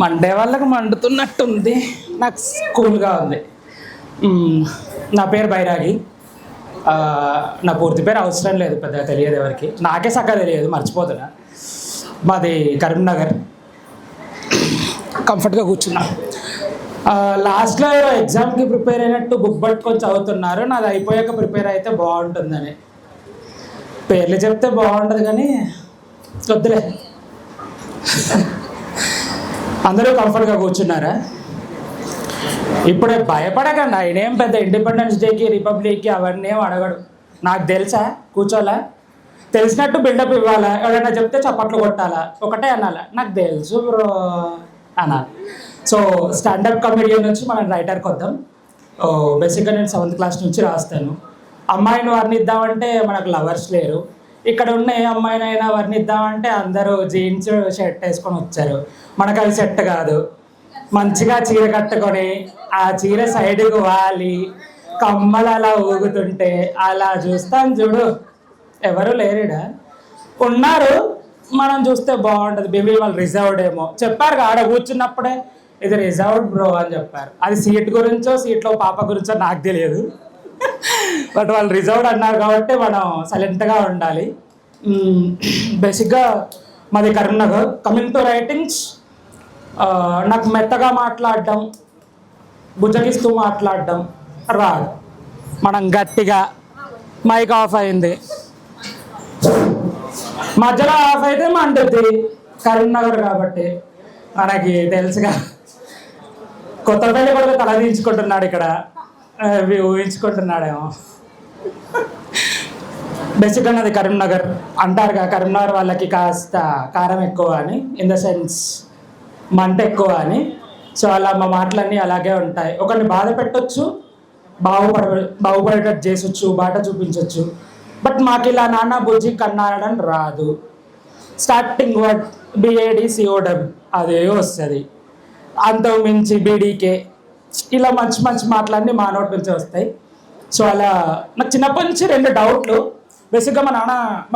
Monday వాళ్ళకి మండుతున్నట్టుంది, నాకు కూల్గా ఉంది. నా పేరు బైరాగి. నా పూర్తి పేరు అవసరం లేదు, పెద్దగా తెలియదు ఎవరికి. నాకే సక్కగా తెలియదు, మర్చిపోతున్నా. మాది కరీంనగర్. కంఫర్ట్గా కూర్చున్నా. లాస్ట్లో ఎగ్జామ్కి ప్రిపేర్ అయినట్టు బుక్ పట్టుకొని చదువుతున్నారు. నాది అయిపోయాక ప్రిపేర్ అయితే బాగుంటుందని. పేర్లు చెప్తే బాగుంటుంది కానీ వద్దులే. అందరూ కంఫర్ట్గా కూర్చున్నారా? ఇప్పుడే భయపడకండి. ఆయన ఏం పెద్ద ఇండిపెండెన్స్ డేకి రిపబ్లిక్కి అవన్నీ ఏం అడగడు. నాకు తెలుసా, కూర్చోాలా, తెలిసినట్టు బిల్డప్ ఇవ్వాలా, ఎవరైనా చెప్తే చప్పట్లు కొట్టాలా, ఒకటే అనాలా నాకు తెలుసు బ్రో అనాలి. సో స్టాండప్ కామెడియన్ నుంచి మనం రైటర్కి వద్దాం. బేసిక్గా నేను 7th క్లాస్ నుంచి రాస్తాను. అమ్మాయిని వర్ణిద్దామంటే మనకు లవర్స్ లేరు. ఇక్కడ ఉన్న ఏ అమ్మాయినైనా వర్ణిద్దామంటే అందరూ జీన్స్ షర్ట్ వేసుకొని వచ్చారు. మనకు అది సెట్ కాదు. మంచిగా చీర కట్టుకొని ఆ చీర సైడ్కి వాలి కమ్మలు అలా ఊగుతుంటే అలా చూస్తాను చూడు. ఎవరు లేరుడా, ఉన్నారు. మనం చూస్తే బాగుంటుంది. బేబీ వాళ్ళు రిజర్వ్డ్ ఏమో చెప్పారు. ఆడ కూర్చున్నప్పుడే ఇది రిజర్వ్డ్ బ్రో అని చెప్పారు. అది సీట్ గురించో సీట్లో పాప గురించో నాకు తెలియదు. బట్ వాళ్ళు రిజర్వ్డ్ అన్నారు కాబట్టి మనం సైలెంట్గా ఉండాలి. బేసిక్గా మాది కరీంనగర్. కమింగ్ టు రైటింగ్స్, నాకు మెత్తగా మాట్లాడడం, బుజ్జగిస్తూ మాట్లాడడం రాదు. మనం గట్టిగా మైక్ ఆఫ్ అయింది, మధ్యలో ఆఫ్ అయితే మండుద్ది. కరీంనగర్ కాబట్టి మనకి తెలుసుగా. కొత్త పెళ్లి కూడా తలదించుకుంటున్నాడు ఇక్కడ, ఊహించుకుంటున్నాడేమో. బేసిక్గా నాది కరీంనగర్. అంటారుగా కరీంనగర్ వాళ్ళకి కాస్త కారం ఎక్కువ అని, ఇన్ ద సెన్స్ మంట ఎక్కువ అని. సో అలా మా మాటలన్నీ అలాగే ఉంటాయి. ఒకరిని బాధ పెట్టచ్చు, బాగుపడేటట్టు చేసొచ్చు, బాట చూపించవచ్చు. బట్ మాకు ఇలా నాన్న బుజ్జి కన్నాడని రాదు. స్టార్టింగ్ వర్డ్ BADCOW అదే వస్తుంది. అంతకు మించి BDK ఇలా మంచి మంచి మాటలన్నీ మా నోటి నుంచి వస్తాయి. సో అలా నాకు చిన్నప్పటి నుంచి 2 డౌట్లు. బేసిక్గా మా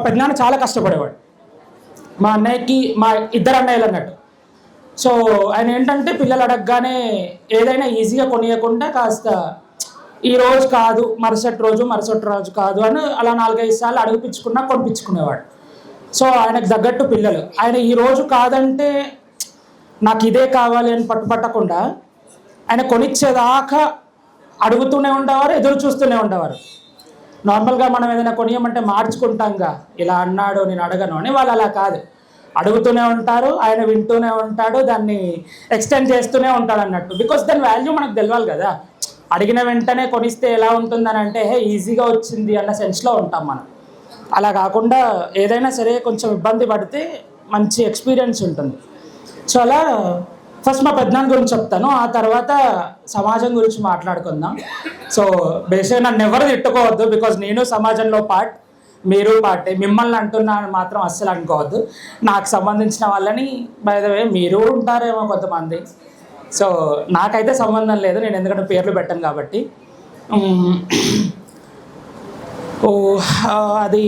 పెద్దనాన్న చాలా కష్టపడేవాడు. మా అన్నయ్యకి, మా 2 అన్నయ్యలు అన్నట్టు. సో ఆయన ఏంటంటే పిల్లలు అడగగానే ఏదైనా ఈజీగా కొనియకుండా కాస్త ఈ రోజు కాదు మరుసటి రోజు కాదు అని అలా 4-5 సార్లు అడిగిపించుకున్నా కొనిపించుకునేవాడు. సో ఆయనకు తగ్గట్టు పిల్లలు. ఆయన ఈ రోజు కాదంటే నాకు ఇదే కావాలి అని పట్టుపట్టకుండా ఆయన కొనిచ్చేదాకా అడుగుతూనే ఉండేవారు, ఎదురు చూస్తూనే ఉండేవారు. నార్మల్గా మనం ఏదైనా కొనియమంటే మార్చుకుంటాంగా, ఇలా అన్నాడు నేను అడగను అని. వాళ్ళు అలా కాదు, అడుగుతూనే ఉంటారు, ఆయన వింటూనే ఉంటాడు, దాన్ని ఎక్స్టెండ్ చేస్తూనే ఉంటాడు అన్నట్టు. బికాస్ దాని వాల్యూ మనకు తెలియాలి కదా. అడిగిన వెంటనే కొనిస్తే ఎలా ఉంటుందని అంటే ఈజీగా వచ్చింది అన్న సెన్స్లో ఉంటాం మనం. అలా కాకుండా ఏదైనా సరే కొంచెం ఇబ్బంది పడితే మంచి ఎక్స్పీరియన్స్ ఉంటుంది. సో అలా ఫస్ట్ మా పెద్దనాన్న గురించి చెప్తాను, ఆ తర్వాత సమాజం గురించి మాట్లాడుకుందాం. సో బేసిక్గా నన్ను ఎవరు తిట్టుకోవద్దు, బికాజ్ నేను సమాజంలో పార్ట్, మీరు పార్టే. మిమ్మల్ని అంటున్నాను మాత్రం అస్సలు అనుకోవద్దు. నాకు సంబంధించిన వాళ్ళని బై ద వే మీరు ఉంటారేమో కొంతమంది. సో నాకైతే సంబంధం లేదు, నేను ఎందుకంటే పేర్లు పెట్టాను కాబట్టి. అది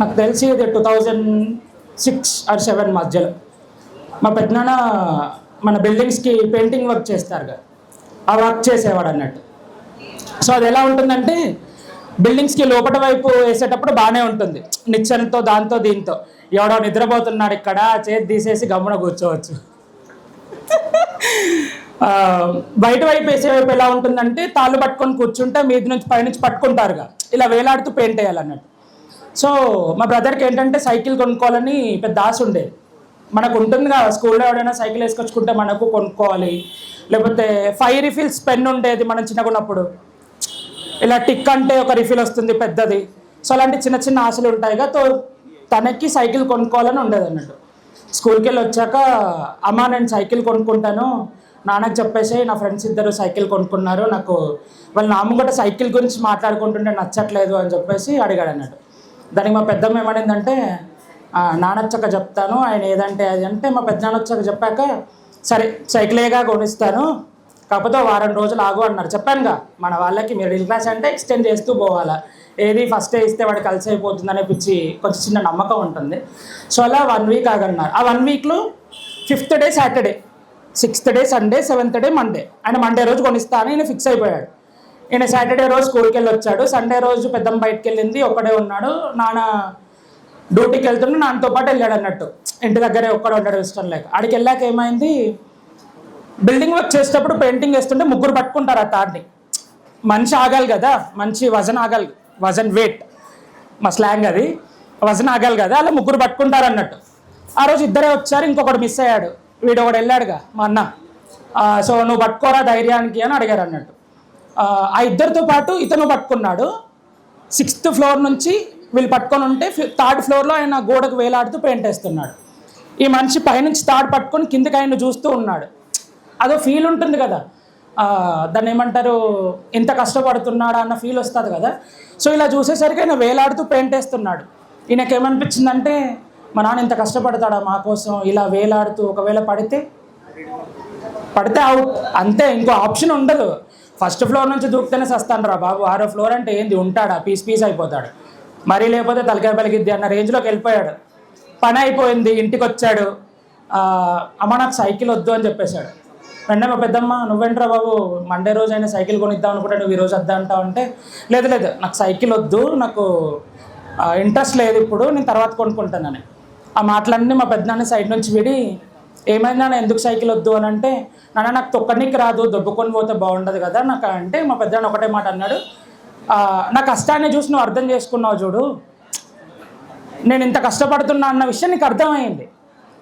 నాకు తెలిసి 2006 or 2007 మధ్యలో మా పెద్దనాన్న మన బిల్డింగ్స్కి పెయింటింగ్ వర్క్ చేస్తారు కదా, ఆ వర్క్ చేసేవాడు అన్నట్టు. సో అది ఎలా ఉంటుందంటే బిల్డింగ్స్కి లోపల వైపు వేసేటప్పుడు బాగానే ఉంటుంది, నిచ్చెనతో దాంతో దీంతో. ఎవడో నిద్రపోతున్నాడు ఇక్కడ, చేతి తీసేసి గమ్మున కూర్చోవచ్చు. బయట వైపు వేసే వైపు ఎలా ఉంటుందంటే తాళ్ళు పట్టుకొని కూర్చుంటే మీది నుంచి పైనుంచి పట్టుకుంటారుగా, ఇలా వేలాడుతూ పెయింట్ వేయాలన్నట్టు. సో మా బ్రదర్కి ఏంటంటే సైకిల్ కొనుక్కోవాలని పెద్ద ఆశ ఉండేది. మనకు ఉంటుంది కదా, స్కూల్లో ఎవడైనా సైకిల్ వేసుకొచ్చుకుంటే మనకు కొనుక్కోవాలి. లేకపోతే 5 రిఫిల్స్ పెన్ ఉండేది మనం చిన్నగా ఉన్నప్పుడు, ఇలా టిక్ అంటే ఒక రిఫిల్ వస్తుంది పెద్దది. సో అలాంటి చిన్న చిన్న ఆశలు ఉంటాయిగా. తో తనకి సైకిల్ కొనుక్కోవాలని ఉండేది అన్నట్టు. స్కూల్కి వెళ్ళి వచ్చాక అమ్మ నేను సైకిల్ కొనుక్కుంటాను, నాన్నకు చెప్పేసి నా ఫ్రెండ్స్ 2 సైకిల్ కొనుక్కున్నారు, నాకు వాళ్ళు నా ముంగట సైకిల్ గురించి మాట్లాడుకుంటుంటే నచ్చట్లేదు అని చెప్పేసి అడిగాడు అన్నట్టు. దానికి మా పెద్దమ్మ ఏమనిందంటే నాన్న వచ్చాక చెప్తాను, ఆయన ఏదంటే అది అంటే. మా పెద్దనాన్న వచ్చాక చెప్పాక సరే సైకిలేగా కొనిస్తాను, కాకపోతే వారం రోజులు ఆగు అన్నారు. చెప్పానుగా మన వాళ్ళకి మిడిల్ క్లాస్ అంటే ఎక్స్టెండ్ చేస్తూ పోవాలా, ఏది ఫస్టే ఇస్తే వాడు కలిసి అయిపోతుంది అనిపించి కొంచెం చిన్న నమ్మకం ఉంటుంది. సో అలా 1 వీక్ ఆగన్నారు. ఆ 1 వీక్లో 5th day Saturday 6th day Sunday, 7th day Monday. ఆయన మండే రోజు కొనిస్తా అని ఈయన ఫిక్స్ అయిపోయాడు. ఈయన సాటర్డే రోజు స్కూల్కి వెళ్ళి వచ్చాడు. సండే రోజు పెద్దమ్మ బయటకు వెళ్ళింది, ఒక్కడే ఉన్నాడు. నాన్న డ్యూటీకి వెళ్తుంటే నాన్నతో పాటు వెళ్ళాడు అన్నట్టు. ఇంటి దగ్గరే ఒక్కడే ఉండడం ఇష్టం లేక. ఆడికి వెళ్ళాక ఏమైంది, బిల్డింగ్ వర్క్ చేసేటప్పుడు పెయింటింగ్ వేస్తుంటే ముగ్గురు పట్టుకుంటారు ఆ తాడ్ని. మనిషి ఆగాలి కదా, మంచి వజన్ ఆగాలి, వజన్ వెయిట్ మా స్లాంగ్ అది, వజన్ ఆగాలి కదా, అలా ముగ్గురు పట్టుకుంటారు అన్నట్టు. ఆ రోజు ఇద్దరే వచ్చారు, ఇంకొకటి మిస్ అయ్యాడు. వీడు ఒకడు వెళ్ళాడుగా మా అన్న. సో నువ్వు పట్టుకోరా ధైర్యానికి అని అడిగారు అన్నట్టు. ఆ ఇద్దరితో పాటు ఇతను పట్టుకున్నాడు. 6th ఫ్లోర్ నుంచి వీళ్ళు పట్టుకొని ఉంటే 3rd ఫ్లోర్లో ఆయన గోడకు వేలాడుతూ పెయింట్ వేస్తున్నాడు. ఈ మనిషి పైనుంచి తాడు పట్టుకొని కిందకి ఆయన చూస్తూ ఉన్నాడు. అదో ఫీల్ ఉంటుంది కదా, దాన్ని ఏమంటారు, ఇంత కష్టపడుతున్నాడా అన్న ఫీల్ వస్తుంది కదా. సో ఇలా చూసేసరికి ఆయన వేలాడుతూ పెయింట్ వేస్తున్నాడు. ఈయనకి ఏమనిపించిందంటే, మా నాన్న ఇంత కష్టపడతాడా మా కోసం, ఇలా వేలాడుతూ ఒకవేళ పడితే అవుట్, అంతే, ఇంకో ఆప్షన్ ఉండదు. 1st ఫ్లోర్ నుంచి దూకితేనే సస్తాను రా బాబు, 6వ ఫ్లోర్ అంటే ఏంది, ఉంటాడా, పీస్ అయిపోతాడు, మరీ లేకపోతే తలకాయ పలికిద్ది అన్న రేంజ్లోకి వెళ్ళిపోయాడు. పని అయిపోయింది, ఇంటికి వచ్చాడు. అమ్మ నాకు సైకిల్ వద్దు అని చెప్పేశాడు. వెంటనే మా పెద్దమ్మ, నువ్వేంట్రా బాబు, మండే రోజు అయినా సైకిల్ కొనిద్దాం అనుకుంటే నువ్వు ఈరోజు వద్దా అంటావు అంటే, లేదు నాకు సైకిల్ వద్దు, నాకు ఇంట్రెస్ట్ లేదు ఇప్పుడు, నేను తర్వాత కొనుక్కుంటానని. ఆ మాటలన్నీ మా పెద్దనాన్న సైడ్ నుంచి విడి, ఏమైంది నాన్న ఎందుకు సైకిల్ వద్దు అని అంటే, నాన్న నాకు తొక్కనికి రాదు, దొబ్బుకొని పోతే బాగుండదు కదా నాకు అంటే, మా పెద్దనాన్న ఒకటే మాట అన్నాడు, నా కష్టాన్ని చూసి నువ్వు అర్థం చేసుకున్నావు చూడు, నేను ఇంత కష్టపడుతున్నా అన్న విషయం నీకు అర్థమైంది.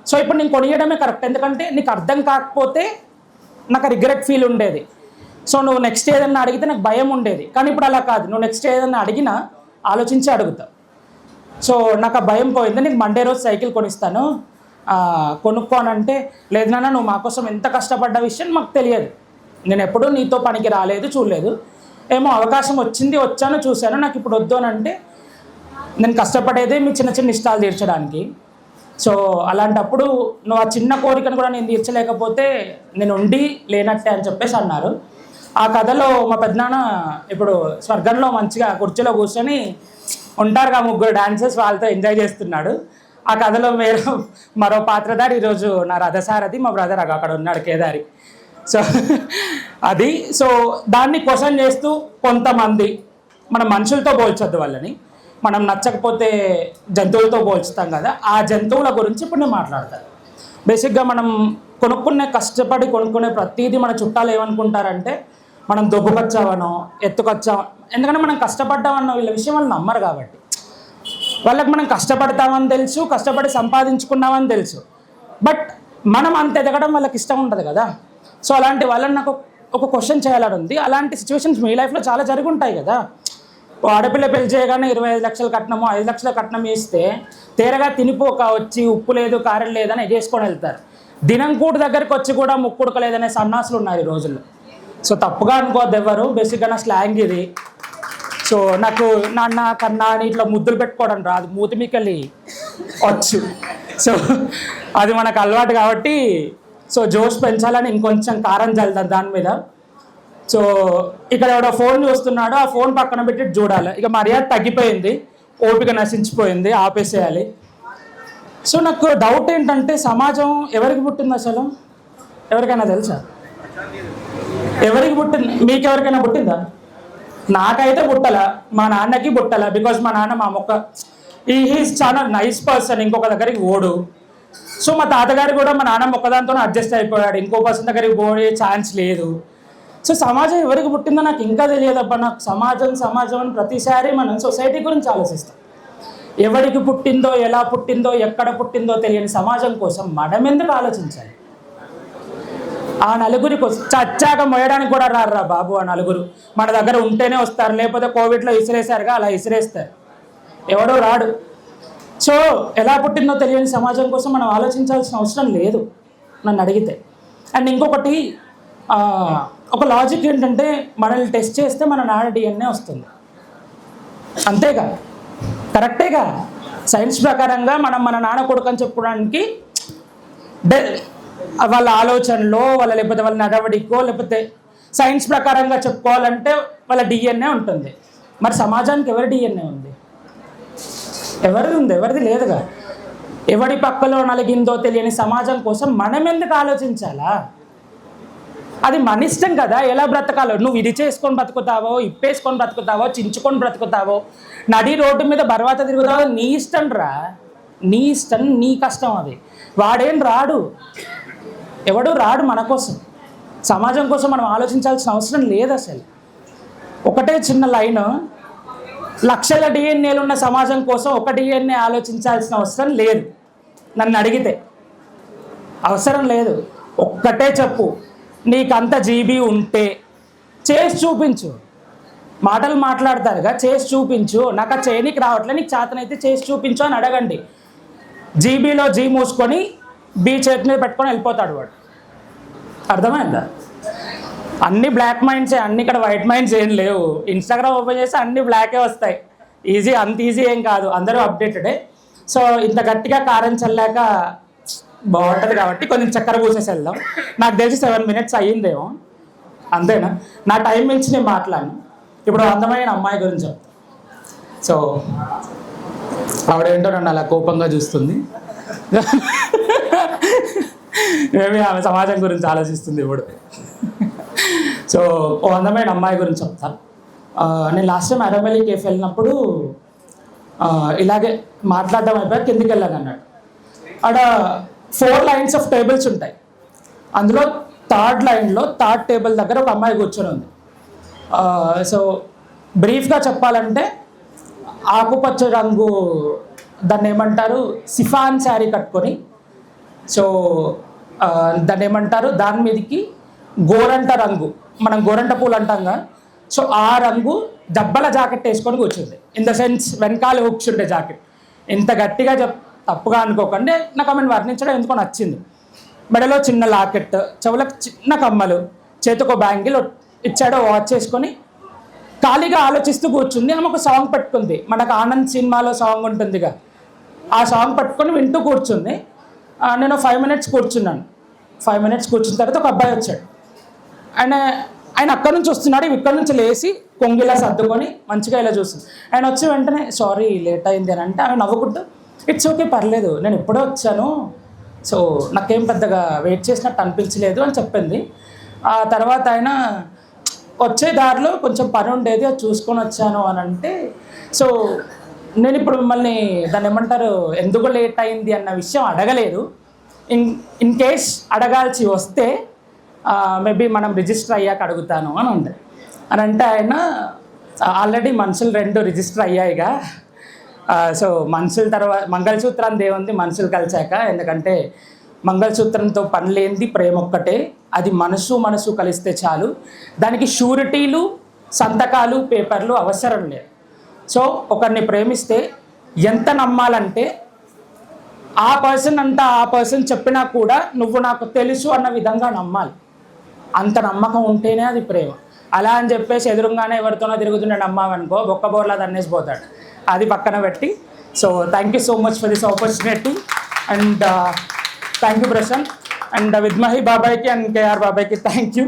సో ఇప్పుడు నేను కొనియడమే కరెక్ట్, ఎందుకంటే నీకు అర్థం కాకపోతే నాకు రిగ్రెట్ ఫీల్ ఉండేది. సో నువ్వు నెక్స్ట్ ఏదన్నా అడిగితే నాకు భయం ఉండేది, కానీ ఇప్పుడు అలా కాదు, నువ్వు నెక్స్ట్ ఏదన్నా అడిగినా ఆలోచించి అడుగుతావు. సో నాకు ఆ భయం పోయింది, నీకు మండే రోజు సైకిల్ కొనిస్తాను కొనుక్కోనంటే, లేదు నాన్న నువ్వు మా కోసం ఎంత కష్టపడ్డ విషయం మాకు తెలియదు, నేను ఎప్పుడూ నీతో పనికి రాలేదు చూడలేదు, ఏమో అవకాశం వచ్చింది వచ్చాను చూశాను, నాకు ఇప్పుడు వద్దు అని అంటే, నేను కష్టపడేదే మీ చిన్న ఇష్టాలు తీర్చడానికి. సో అలాంటప్పుడు నువ్వు ఆ చిన్న కోరికను కూడా నేను తీర్చలేకపోతే నేను ఉండి లేనట్టే అని చెప్పేసి అన్నారు. ఆ కథలో మా పెద్దనాన్న ఇప్పుడు స్వర్గంలో మంచిగా కుర్చీలో కూర్చొని ఉంటారుగా ముగ్గురు డాన్సర్స్, వాళ్ళతో ఎంజాయ్ చేస్తున్నాడు. ఆ కథలో మరో పాత్రధారి ఈరోజు నా రథసారథి, మా బ్రదర్ అక్కడ ఉన్నాడు కేదారి. సో అది, సో దాన్ని క్వశ్చన్ చేస్తూ కొంతమంది, మనం మనుషులతో పోల్చొద్దు వాళ్ళని, మనం నచ్చకపోతే జంతువులతో పోల్చుతాం కదా, ఆ జంతువుల గురించి ఇప్పుడు నేను మాట్లాడతాను. బేసిక్గా మనం కష్టపడి కొనుక్కునే ప్రతిదీ మన చుట్టాలు ఏమనుకుంటారంటే, మనం దొబ్బుకొచ్చావనో ఎత్తుకొచ్చాం, ఎందుకంటే మనం కష్టపడ్డామన్న వీళ్ళ విషయం వాళ్ళు నమ్మరు కాబట్టి. వాళ్ళకి మనం కష్టపడతామని తెలుసు, కష్టపడి సంపాదించుకున్నామని తెలుసు, బట్ మనం అంత ఎదగడం వాళ్ళకి ఇష్టం ఉంటుంది కదా. సో అలాంటి వాళ్ళని నాకు ఒక క్వశ్చన్ చేయాలని ఉంది. అలాంటి సిచ్యువేషన్స్ మీ లైఫ్లో చాలా జరిగి ఉంటాయి కదా. ఆడపిల్ల పెళ్లి చేయగానే 25 లక్షలు కట్నమో 5 లక్షల కట్నం ఇస్తే తేరగా తినిపోక వచ్చి ఉప్పు లేదు కారం లేదని ఎగేసుకొని వెళ్తారు. దినంకూడు దగ్గరికి వచ్చి కూడా ముక్కుడుక లేదనే సన్నాసులు ఉన్నారు ఈ రోజుల్లో. సో తప్పుగా అనుకోవద్దు ఎవరు, బేసిక్గా నా స్లాంగ్ ఇది. సో నాకు నాన్న కన్నా అని ఇట్లా ముద్దులు పెట్టుకోవడం రాదు, మూతి మీకెళ్ళి వచ్చు. సో అది మనకు అలవాటు కాబట్టి, సో జోష్ పెంచాలని ఇంకొంచెం కారం చల్లుతాను దాని మీద. సో ఇక్కడ ఎవడో ఫోన్ చూస్తున్నాడో ఆ ఫోన్ పక్కన పెట్టి చూడాలి. ఇక మర్యాద తగ్గిపోయింది, ఓపిక నశించిపోయింది, ఆపేసేయాలి. సో నాకు డౌట్ ఏంటంటే, సమాజం ఎవరికి పుట్టింది అసలు? ఎవరికైనా తెలుసా? ఎవరికి పుట్టింది? మీకు ఎవరికైనా పుట్టిందా? నాకైతే పుట్టల, మా నాన్నకి పుట్టల. బికాజ్ మా నాన్న మా మొక్క ఈజ్ చాలా నైస్ పర్సన్, ఇంకొక దగ్గరికి ఓడు. సో మా తాతగారు కూడా మా నాన్న మొక్కదాంతో అడ్జస్ట్ అయిపోయాడు, ఇంకో పర్సన్ దగ్గరికి పోయే ఛాన్స్ లేదు. సో సమాజం ఎవరికి పుట్టిందో నాకు ఇంకా తెలియదబ్బా. నాకు సమాజం అని ప్రతిసారి మనం సొసైటీ గురించి ఆలోచిస్తాం. ఎవరికి పుట్టిందో, ఎలా పుట్టిందో, ఎక్కడ పుట్టిందో తెలియని సమాజం కోసం మనం ఎందుకు ఆలోచించాలి? ఆ నలుగురి కోసం చచ్చాక మోయడానికి కూడా రారా బాబు. ఆ నలుగురు మన దగ్గర ఉంటేనే వస్తారు, లేకపోతే కోవిడ్లో ఇసిరేసారుగా అలా ఇసిరేస్తారు, ఎవడో రాడు. సో ఎలా పుట్టిందో తెలియని సమాజం కోసం మనం ఆలోచించాల్సిన అవసరం లేదు నన్ను అడిగితే. అండ్ ఇంకొకటి, ఒక లాజిక్ ఏంటంటే, మనల్ని టెస్ట్ చేస్తే మన నాన్న డిఎన్ఏ వస్తుంది, అంతేగా, కరెక్టేగా. సైన్స్ ప్రకారంగా మనం మన నాన్న కొడుకు అని చెప్పుకోవడానికి వాళ్ళ ఆలోచనలో లేకపోతే వాళ్ళ నడవడికో, లేకపోతే సైన్స్ ప్రకారంగా చెప్పుకోవాలంటే వాళ్ళ డిఎన్ఏ ఉంటుంది. మరి సమాజానికి ఎవరి డిఎన్ఏ ఉంది? ఎవరిది ఉంది? ఎవరిది లేదుగా. ఎవడి పక్కలో నలిగిందో తెలియని సమాజం కోసం మనం ఎందుకు ఆలోచించాలా? అది మన ఇష్టం కదా, ఎలా బ్రతకాలో. నువ్వు ఇది చేసుకొని బ్రతుకుతావో, ఇప్పేసుకొని బ్రతుకుతావో, చించుకొని బ్రతుకుతావో, నడి రోడ్డు మీద బర్వాత తిరుగుతావో, నీ ఇష్టం రా, నీ ఇష్టం, నీ కష్టం అది. వాడేం రాడు, ఎవడు రాడు మన కోసం. సమాజం కోసం మనం ఆలోచించాల్సిన అవసరం లేదు అసలు. ఒకటే చిన్న లైన్, లక్షల డిఎన్ఏలు ఉన్న సమాజం కోసం ఒక డిఎన్ఏ ఆలోచించాల్సిన అవసరం లేదు. నన్ను అడిగితే అవసరం లేదు. ఒక్కటే చెప్పు, నీకంత జీబీ ఉంటే చేసి చూపించు. మాటలు మాట్లాడతారుగా, చేసి చూపించు. నాకు ఆ చేయనికి రావట్లే, నీకు చేతనైతే చేసి చూపించు అని అడగండి. జీబీలో జీ మూసుకొని బీ చేతి మీద పెట్టుకొని వెళ్ళిపోతాడు వాడు. అర్థమైందా? అన్ని బ్లాక్ మైండ్సే, అన్ని ఇక్కడ వైట్ మైండ్స్ ఏం లేవు. ఇన్స్టాగ్రామ్ ఓపెన్ చేస్తే అన్ని బ్లాకే వస్తాయి. ఈజీ, అంత ఈజీ ఏం కాదు, అందరూ అప్డేటెడే. సో ఇంత గట్టిగా కారం చల్లాక బాగుంటుంది కాబట్టి కొంచెం చక్కెర పూసేసి వెళ్దాం. నాకు తెలిసి 7 minutes అయ్యిందేమో, అంతేనా? నా టైం మించి నేను మాట్లాడను. ఇప్పుడు అందమైన అమ్మాయి గురించి. సో ఆవిడేంటో నన్ను అలా కోపంగా చూస్తుంది. మేబీ ఆమె సమాజం గురించి ఆలోచిస్తుంది ఇప్పుడు. సో ఓ అందమైన అమ్మాయి గురించి చెప్తాను. నేను లాస్ట్ టైం అరవెల్లి కేఫ్ వెళ్ళినప్పుడు ఇలాగే మాట్లాడడం అయిపోయి కిందికి వెళ్ళాను అన్నాడు. ఆడ 4 lines ఆఫ్ టేబుల్స్ ఉంటాయి. అందులో 3rd lineలో 3rd టేబుల్ దగ్గర ఒక అమ్మాయి కూర్చొని ఉంది. సో బ్రీఫ్గా చెప్పాలంటే ఆకుపచ్చ రంగు, దాన్ని ఏమంటారు, సిఫాన్ శారీ కట్టుకొని, సో దాన్ని ఏమంటారు, దాని మీదకి గోరంట రంగు, మనం గోరంట పూలు అంటాంగా, సో ఆ రంగు దబ్బల జాకెట్ వేసుకొని కూర్చుంది. ఇన్ ద సెన్స్ వెనకాల హుక్స్ ఉండే జాకెట్. ఇంత గట్టిగా తప్పుగా అనుకోకండి, నాకు ఆమెను వర్ణించడం ఎందుకో నచ్చింది. మెడలో చిన్న లాకెట్, చెవులకు చిన్న కమ్మలు, చేతికో బ్యాంగిల్ ఇచ్చాడో వాచ్ చేసుకొని ఖాళీగా ఆలోచిస్తూ కూర్చుంది. ఆమె ఒక సాంగ్ పెట్టుకుంది, మనకు ఆనంద్ సినిమాలో సాంగ్ ఉంటుందిగా, ఆ సాంగ్ పెట్టుకొని వింటూ కూర్చుంది. నేను 5 minutes కూర్చున్నాను. 5 minutes కూర్చున్న తర్వాత ఒక అబ్బాయి వచ్చాడు. ఆయన అక్కడి నుంచి వస్తున్నాడు, ఇక్కడి నుంచి లేచి కొంగిలా సర్దుకొని మంచిగా ఇలా చూస్తుంది. ఆయన వచ్చి వెంటనే సారీ లేట్ అయింది అని అంటే ఆమె నవ్వుకుంటూ ఇట్స్ ఓకే పర్లేదు, నేను ఎప్పుడో వచ్చాను, సో నాకేం పెద్దగా వెయిట్ చేసినట్టు అనిపించలేదు అని చెప్పింది. ఆ తర్వాత ఆయన వచ్చే దారిలో కొంచెం పని ఉండేది, అది చూసుకొని వచ్చాను అని అంటే, సో నేను ఇప్పుడు మిమ్మల్ని దాన్ని ఏమంటారు, ఎందుకు లేట్ అయింది అన్న విషయం అడగలేదు. ఇన్ కేస్ అడగాల్సి వస్తే మేబీ మనం రిజిస్టర్ అయ్యాక అడుగుతాను అని ఉంది. అని అంటే ఆయన ఆల్రెడీ మనుషులు 2 రిజిస్టర్ అయ్యాయిగా, సో మనుషుల తర్వాత మంగళసూత్రం దేవుంది మనుషులు కలిసాక. ఎందుకంటే మంగళసూత్రంతో పని లేనిది ప్రేమ ఒక్కటే, అది మనసు కలిస్తే చాలు, దానికి షూరిటీలు, సంతకాలు, పేపర్లు అవసరం లేదు. సో ఒకరిని ప్రేమిస్తే ఎంత నమ్మాలంటే ఆ పర్సన్ చెప్పినా కూడా నువ్వు నాకు తెలుసు అన్న విధంగా నమ్మాలి. అంత నమ్మకం ఉంటేనే అది ప్రేమ. అలా అని చెప్పేసి ఎదురుగానే ఎవరితోనో తిరుగుతుండే నమ్మావనుకో బొక్క బోర్లా తన్నేసిపోతాడు. అది పక్కన పెట్టి, so thank you so much for this opportunity and thank you Prashanth and Vidmahi బాబాయ్కి అండ్ కేఆర్ బాబాయ్కి థ్యాంక్ యూ.